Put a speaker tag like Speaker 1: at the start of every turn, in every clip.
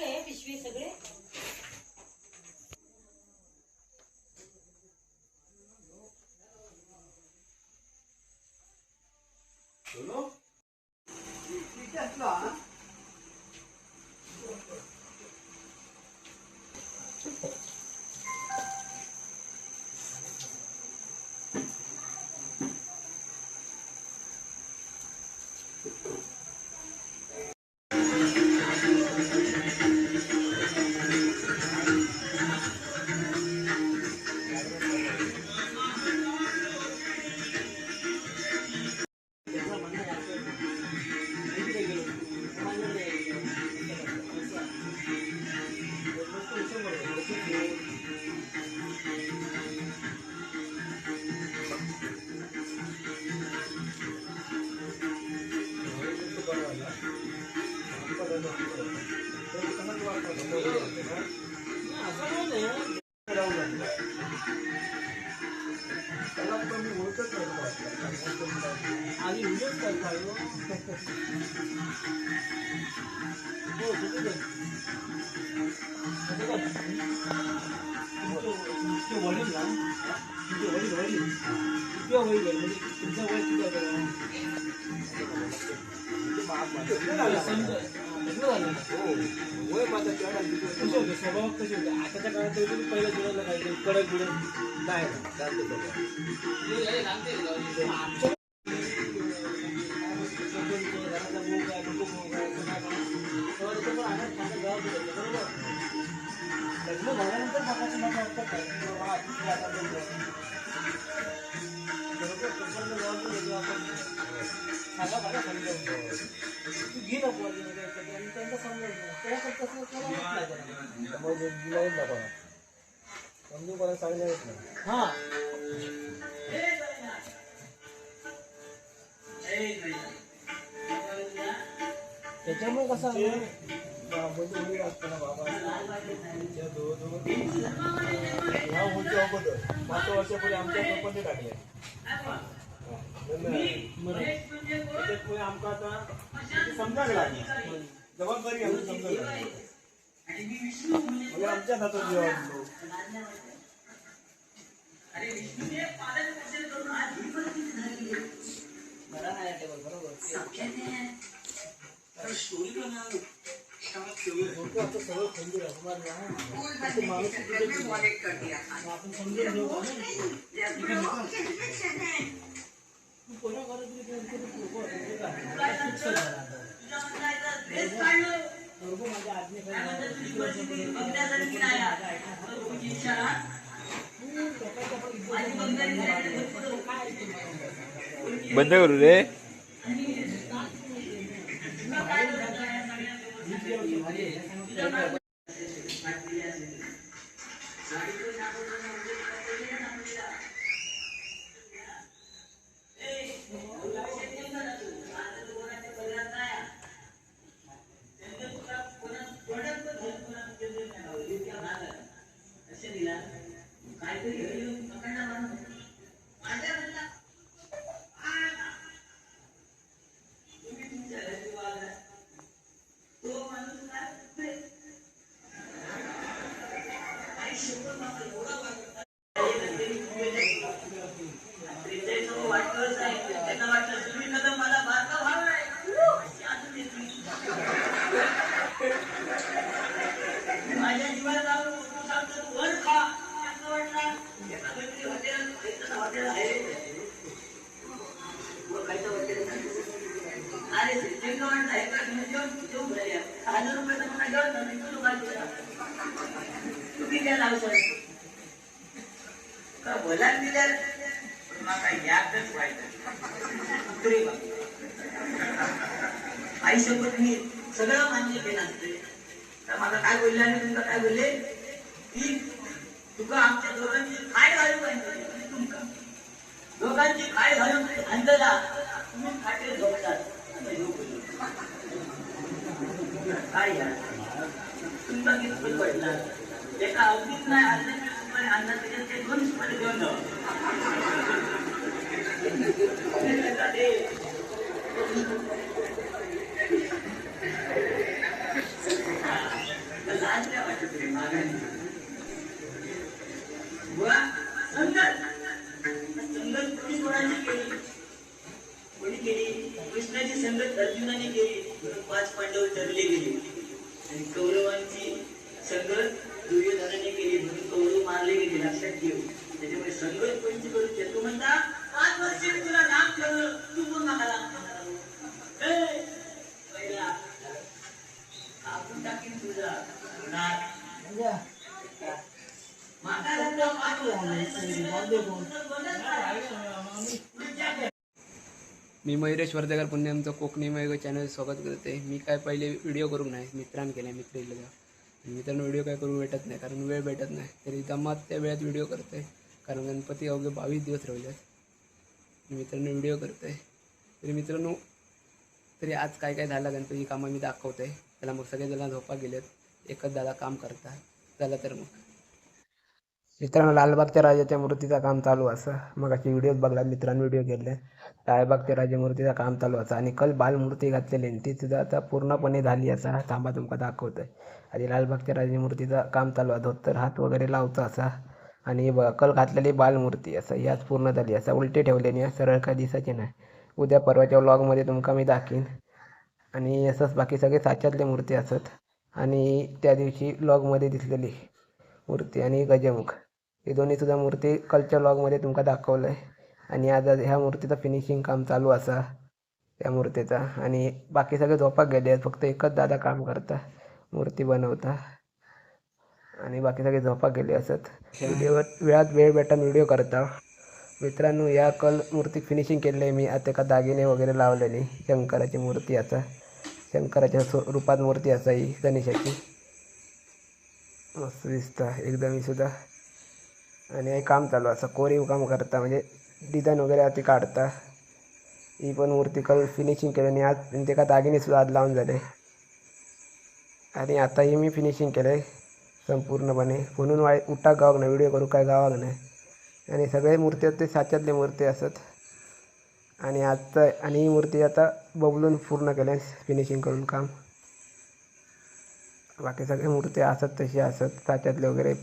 Speaker 1: पिशवी सगळे स्वभाव कसे होते आताच्या काळात पहिल्या जुळायला पाहिजे कडक बिडक नाही लग्न झाल्यानंतर घे ना त्यांना समजून कोणाला सांगण्यात येत नाही. हा त्याच्यामुळे कसं मुली असताना बाबा ह्या मुलगी अगोदर 5 वर्षापूर्वी आमच्या कंपनी टाकल्या त्याच्यामुळे आमका आता समजायला लागली जबाबदारी आमची समजायला लागली म्हणजे आमच्या हातात जबाबदारी आपण समजून घेऊ
Speaker 2: बंद करू रे आई शपथ मी सगळं मान्य केलं असते तर मला काय बोलले आणि तुमका काय बोलले की तुका आमच्या दोघांची काय घालून तुमका दोघांची काय घालून अंधला तुम्ही खाटे झोपतात काय यार तुमचा किती पडला एका अवधीत नाही अर्ध्या सुपारी आणला त्याच्यात ते 2 सुपारी घेऊन जाऊ अर्जुनाने केली म्हणून 5 पांडव ठरले गेले आणि कौरवांची संगत दुर्योधनाने केली म्हणून कौरव मारले गेले. लक्षात ठेव. त्याच्यामुळे संगत कोणची करूची तू म्हणता 5 वर्ष मी तुला नाम ठेवलं तू पण मला नाम ठेवणार पहिला आपण टाकीन तुझा
Speaker 3: मी मयुरेश वर्धेकर पुणे आमचं कोकणी मयुग चॅनल स्वागत करते. मी काय पहिले व्हिडिओ करू नाही, मित्रांनी केला, मित्र इथलं मित्रांनो व्हिडिओ काय करू भेटत नाही कारण वेळ भेटत नाही. तरी जमात त्या वेळात व्हिडिओ करते कारण गणपती अवघे 22 दिवस राहिलेत. मित्रांनो व्हिडिओ करते. तरी मित्रांनो तरी आज काय काय झालं गणपती कामं मी दाखवते. त्याला मग सगळेजण झोपा गेलेत, एकच दादा काम करता. झालं तर मग मित्रांनो लालबागच्या राजाच्या मूर्तीचं काम चालू असं. मग अशी व्हिडिओ बघला मित्रांनो, व्हिडिओ केले. लालबागच्या राजा मूर्तीचं काम चालू असं आणि कल बालमूर्ती घातलेली ती सुद्धा आता पूर्णपणे झाली असा. थांबा तुमका दाखवतोय. आणि लालबागच्या राजा मूर्तीचं काम चालू आहे. धोतर हात वगैरे लावचा असा आणि कल घातलेली बालमूर्ती असं याच पूर्ण झाली असा. उलटे ठेवले नाही, सरळ काय दिसायचे नाही. उद्या परवाच्या व्लॉगमध्ये तुमका मी दाखवीन. आणि असंच बाकी सगळे साच्यातले मूर्ती असत. आणि त्या दिवशी व्लॉगमध्ये दिसलेली मूर्ती आणि गजमुख हे दोन्हीसुद्धा मूर्ती कलच्या व्लॉगमध्ये तुमका दाखवलं आहे. आणि आज ह्या मूर्तीचं फिनिशिंग काम चालू असा त्या मूर्तीचा. आणि बाकी सगळे झोपाक गेले आहेत, फक्त एकच दादा काम करता, मूर्ती बनवता. आणि बाकी सगळे झोपाक गेले असत. व्हिडिओ वेळात वेळ भेटून व्हिडिओ करता. मित्रांनो या कल मूर्ती फिनिशिंग केलेली आहे मी. आता एका दागिने वगैरे लावलेली शंकराची मूर्ती असा. शंकराच्या रूपात मूर्ती असा ही गणेशाची. मस्त दिसता एकदम ही सुद्धा. आणि हे काम चालू असं कोरीव काम करता म्हणजे डिझाईन वगैरे ती काढता. ही पण मूर्ती कल फिनिशिंग केलं आणि आज ते का दागिने सुद्धा आज लावून झाले. आणि आताही मी फिनिशिंग केलं आहे संपूर्णपणे. म्हणून उठा गावाक नाही, व्हिडिओ करू काय गावाक नाही. आणि सगळे मूर्ती ते साच्यातले मूर्ती असत. आणि आजचं आणि ही मूर्ती आता बबलून पूर्ण केलं फिनिशिंग करून काम. बाकी सगळे मूर्ती असत तशी असत. साच्यातले वगैरे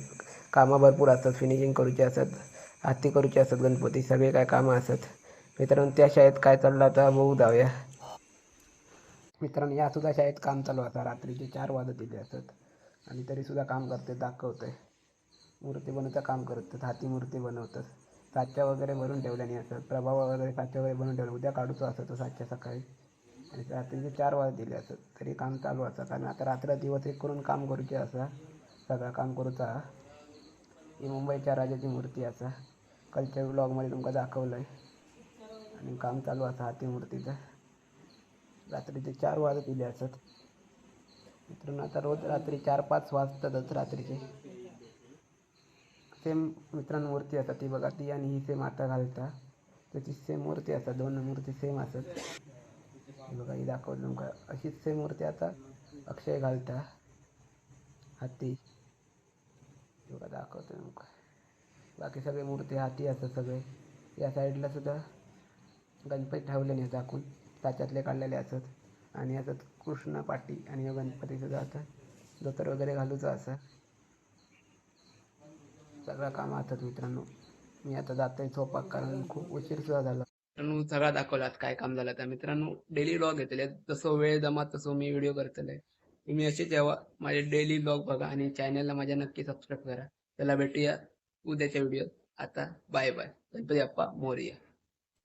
Speaker 3: कामं भरपूर असतात, फिनिशिंग करूचे असत, हाती करूचे असत गणपती, सगळे काय कामं असत. मित्रांनो त्या शाळेत काय चाललं आता बघू जाऊया. मित्रांनो या सुद्धा शाळेत काम चालू असतं. रात्रीचे 4 वाजत दिले असत आणि तरीसुद्धा काम करते, दाखवते. मूर्ती बनवतं काम करतात, हाती मूर्ती बनवतात. साच्या वगैरे भरून ठेवल्याने असत, प्रभाव वगैरे साच्या वगैरे बनवून ठेवलं. उद्या काढूचो असतो साच्या सकाळी. आणि रात्रीचे 4 वाजत दिले असत तरी काम चालू असतं. कारण आता रात्र दिवस एक करून काम करूचे असा, सगळं काम करूचा. ही मुंबईच्या राजाची मूर्ती असा. कलच्या व्लॉगमध्ये तुमका दाखवलं आहे. आणि काम चालू असं हाती मूर्तीचं. रात्रीचे 4 वाजत दिले असत. मित्रांनो आता रोज रात्री 4-5 वाजतातच रात्रीचे. सेम मित्रांनो मूर्ती असतात ती बघा, ती आणि ही सेम आता घालता त्याची सेम मूर्ती असतात. 2 मूर्ती सेम असत. बघा ही दाखवलं तुमका. अशीच सेम मूर्ती आता अक्षय घालता हाती. बघा दाखवतो तुमका. बाकी सगळे मूर्ती हाती असतात सगळे. या साईडला सुद्धा गणपती ठेवले नाही दाखवून, त्याच्यातले काढलेले असत. आणि असत कृष्ण पाटी आणि गणपती सुद्धा आता धोतर वगैरे घालूचं असं सगळं काम असतात. मित्रांनो मी आता जातोय झोपाक कारण खूप उशीर सुद्धा झाला. मित्रांनो सगळा दाखवलात काय काम झालं. त्या मित्रांनो डेली व्लॉग घेतले, जसं वेळ जमा तसं मी व्हिडिओ करतले. तुम्ही असे जेव्हा माझे डेली व्लॉग बघा आणि चॅनलला माझ्या नक्की सबस्क्राईब करा. त्याला भेटूया उद्याच्या व्हिडिओत. आता बाय बाय. गणपती बाप्पा मोरया.